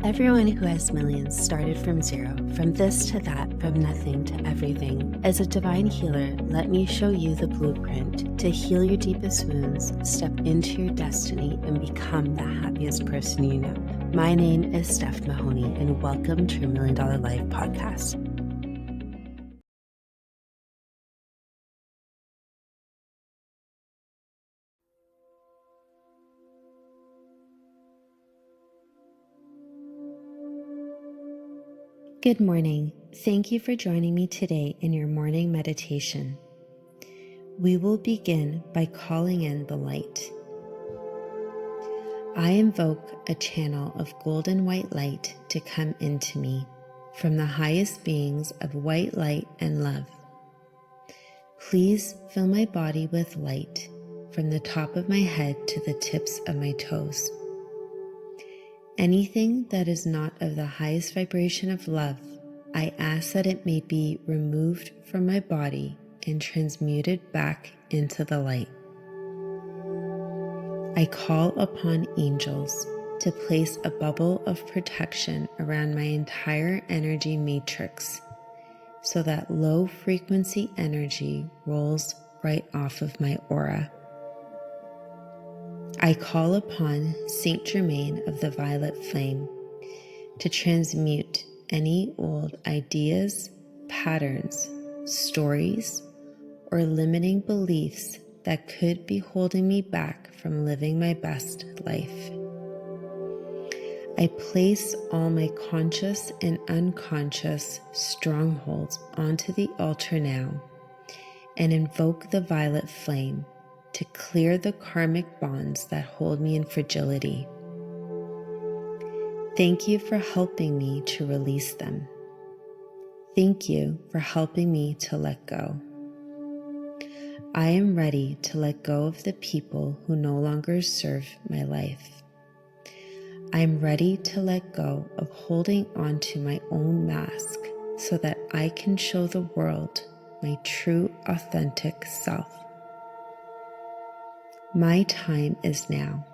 Everyone who has millions started from zero, from this to that, from nothing to everything. As a divine healer, let me show you the blueprint to heal your deepest wounds, step into your destiny, and become the happiest person you know. My name is Steph Mahony, and welcome to your $1 Million Life podcast. Good morning. Thank you for joining me today in your morning meditation. We will begin by calling in the light. I invoke a channel of golden white light to come into me from the highest beings of white light and love. Please fill my body with light from the top of my head to the tips of my toes. Anything that is not of the highest vibration of love, I ask that it may be removed from my body and transmuted back into the light. I call upon angels to place a bubble of protection around my entire energy matrix so that low frequency energy rolls right off of my aura. I call upon Saint Germain of the violet flame to transmute any old ideas, patterns, stories, or limiting beliefs that could be holding me back from living my best life. I place all my conscious and unconscious strongholds onto the altar now and invoke the violet flame to clear the karmic bonds that hold me in fragility. Thank you for helping me to release them. Thank you for helping me to let go. I am ready to let go of the people who no longer serve my life. I am ready to let go of holding on to my own mask so that I can show the world my true, authentic self. My time is now.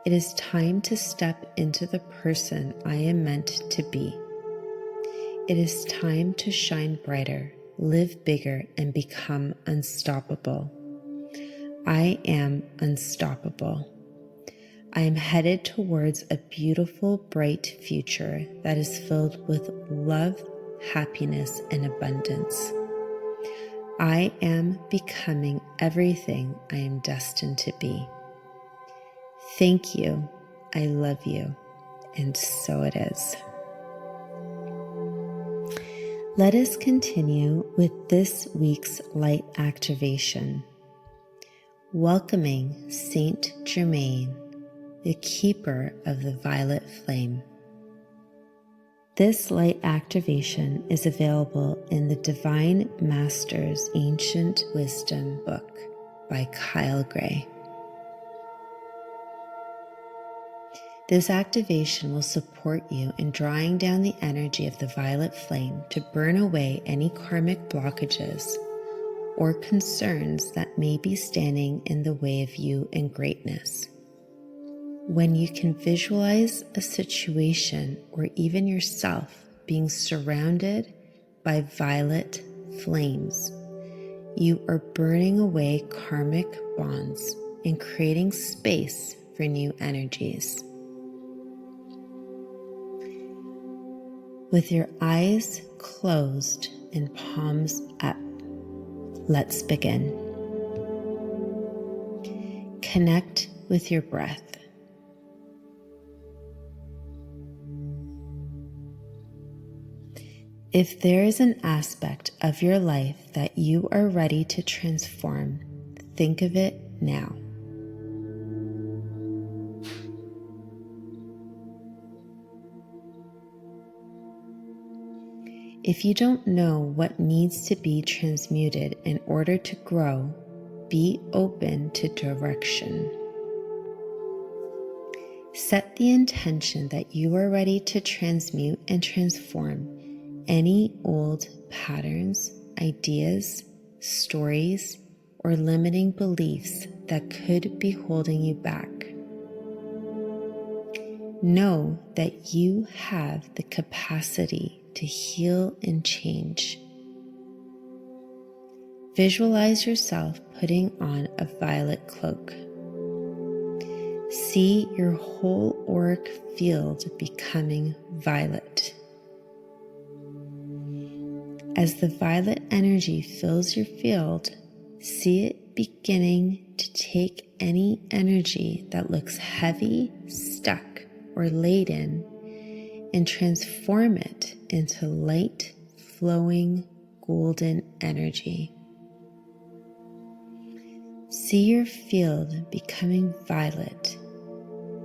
It is time to step into the person I am meant to be. It is time to shine brighter, live bigger, and become unstoppable. I am unstoppable. I am headed towards a beautiful, bright future that is filled with love, happiness, and abundance. I am becoming everything I am destined to be. Thank you, I love you, and so it is. Let us continue with this week's light activation. Welcoming Saint Germain, the keeper of the violet flame. This light activation is available in the Divine Master's Ancient Wisdom book by Kyle Gray. This activation will support you in drawing down the energy of the violet flame to burn away any karmic blockages or concerns that may be standing in the way of you and greatness. When you can visualize a situation or even yourself being surrounded by violet flames, you are burning away karmic bonds and creating space for new energies. With your eyes closed and palms up, let's begin. Connect with your breath. If there is an aspect of your life that you are ready to transform, think of it now. If you don't know what needs to be transmuted in order to grow, be open to direction. Set the intention that you are ready to transmute and transform any old patterns, ideas, stories, or limiting beliefs that could be holding you back. know that you have the capacity to heal and change. Visualize yourself putting on a violet cloak. See your whole auric field becoming violet. As the violet energy fills your field, see it beginning to take any energy that looks heavy, stuck, or laden and transform it into light, flowing, golden energy. See your field becoming violet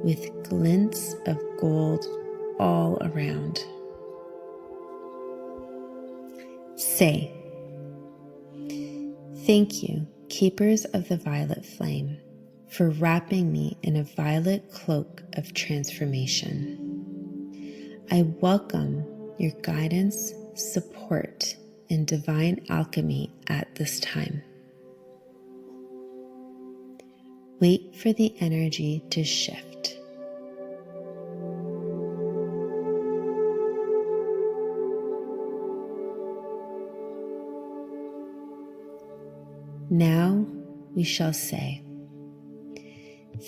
with glints of gold all around. Say, "Thank you, keepers of the violet flame, for wrapping me in a violet cloak of transformation. I welcome your guidance, support, and divine alchemy at this time." Wait for the energy to shift. Now we shall say,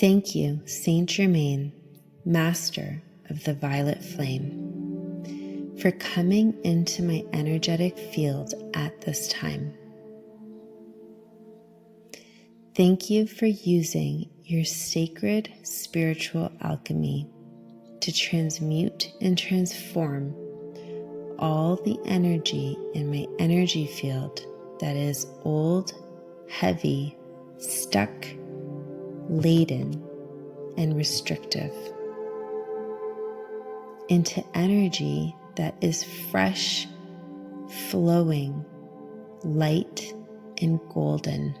"Thank you, Saint Germain, Master of the Violet Flame, for coming into my energetic field at this time. Thank you for using your sacred spiritual alchemy to transmute and transform all the energy in my energy field that is old, heavy, stuck, laden, and restrictive, into energy that is fresh, flowing, light, and golden.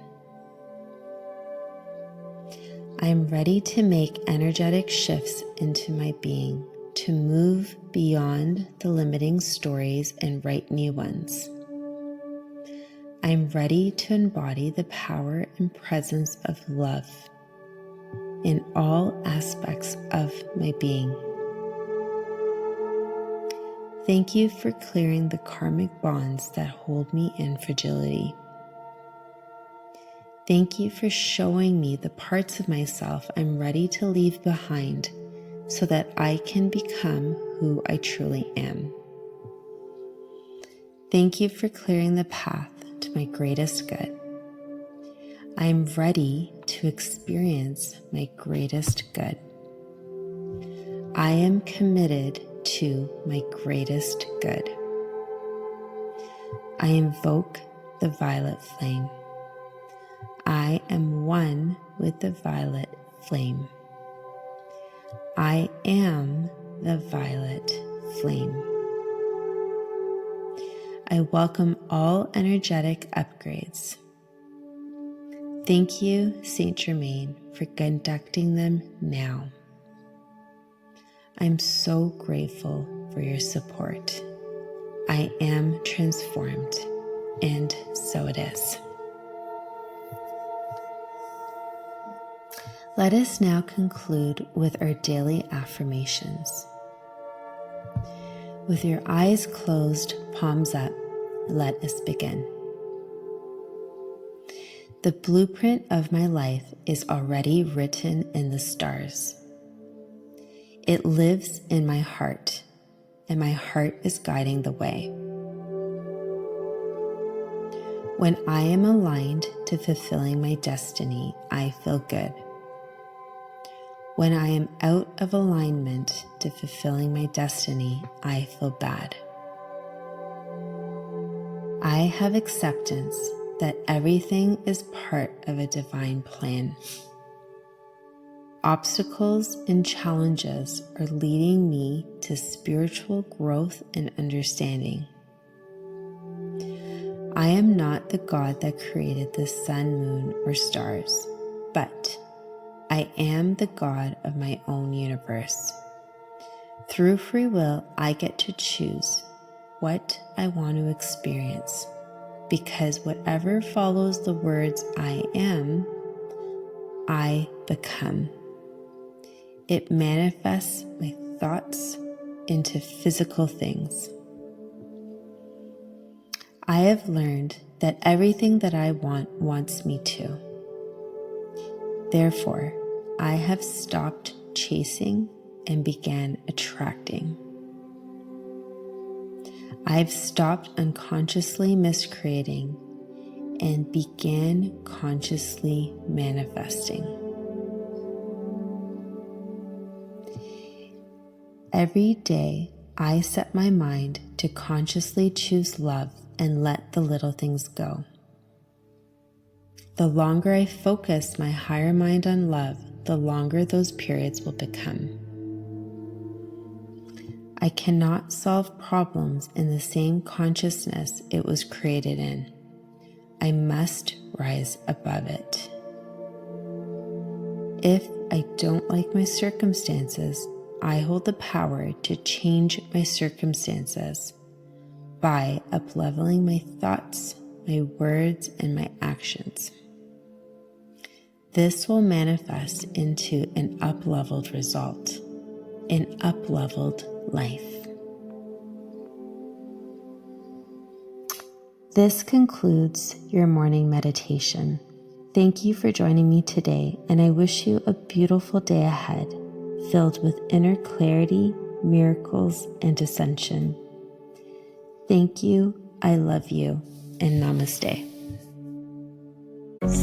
I am ready to make energetic shifts into my being, to move beyond the limiting stories and write new ones. I am ready to embody the power and presence of love in all aspects of my being. Thank you for clearing the karmic bonds that hold me in fragility. Thank you for showing me the parts of myself I'm ready to leave behind so that I can become who I truly am. Thank you for clearing the path to my greatest good. I am ready to experience my greatest good. I am committed to my greatest good. I invoke the violet flame. I am one with the violet flame. I am the violet flame. I welcome all energetic upgrades. Thank you, Saint Germain, for conducting them now. I'm so grateful for your support. I am transformed, and so it is. Let us now conclude with our daily affirmations. With your eyes closed, palms up, let us begin. The blueprint of my life is already written in the stars. It lives in my heart, and my heart is guiding the way. When I am aligned to fulfilling my destiny, I feel good. When I am out of alignment to fulfilling my destiny, I feel bad. I have acceptance that everything is part of a divine plan. Obstacles and challenges are leading me to spiritual growth and understanding. I am not the God that created the sun, moon, or stars, but I am the God of my own universe. Through free will, I get to choose what I want to experience, because whatever follows the words I am, I become. it manifests my thoughts into physical things. I have learned that everything that I want wants me to. Therefore, I have stopped chasing and began attracting. I've stopped unconsciously miscreating and began consciously manifesting. Every day, I set my mind to consciously choose love and let the little things go. The longer I focus my higher mind on love, the longer those periods will become. I cannot solve problems in the same consciousness it was created in. I must rise above it. If I don't like my circumstances, I hold the power to change my circumstances by up-leveling my thoughts, my words, and my actions. This will manifest into an up-leveled result, an up-leveled life. This concludes your morning meditation. Thank you for joining me today, and I wish you a beautiful day ahead, filled with inner clarity, miracles, and ascension. Thank you, I love you, and namaste.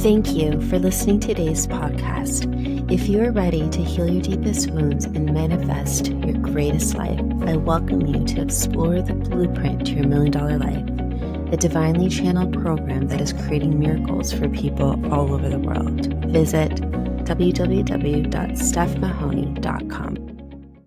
Thank you for listening to today's podcast. If you are ready to heal your deepest wounds and manifest your greatest life, I welcome you to explore the blueprint to your $1 million life, a divinely channeled program that is creating miracles for people all over the world. Visit www.stephmahony.com.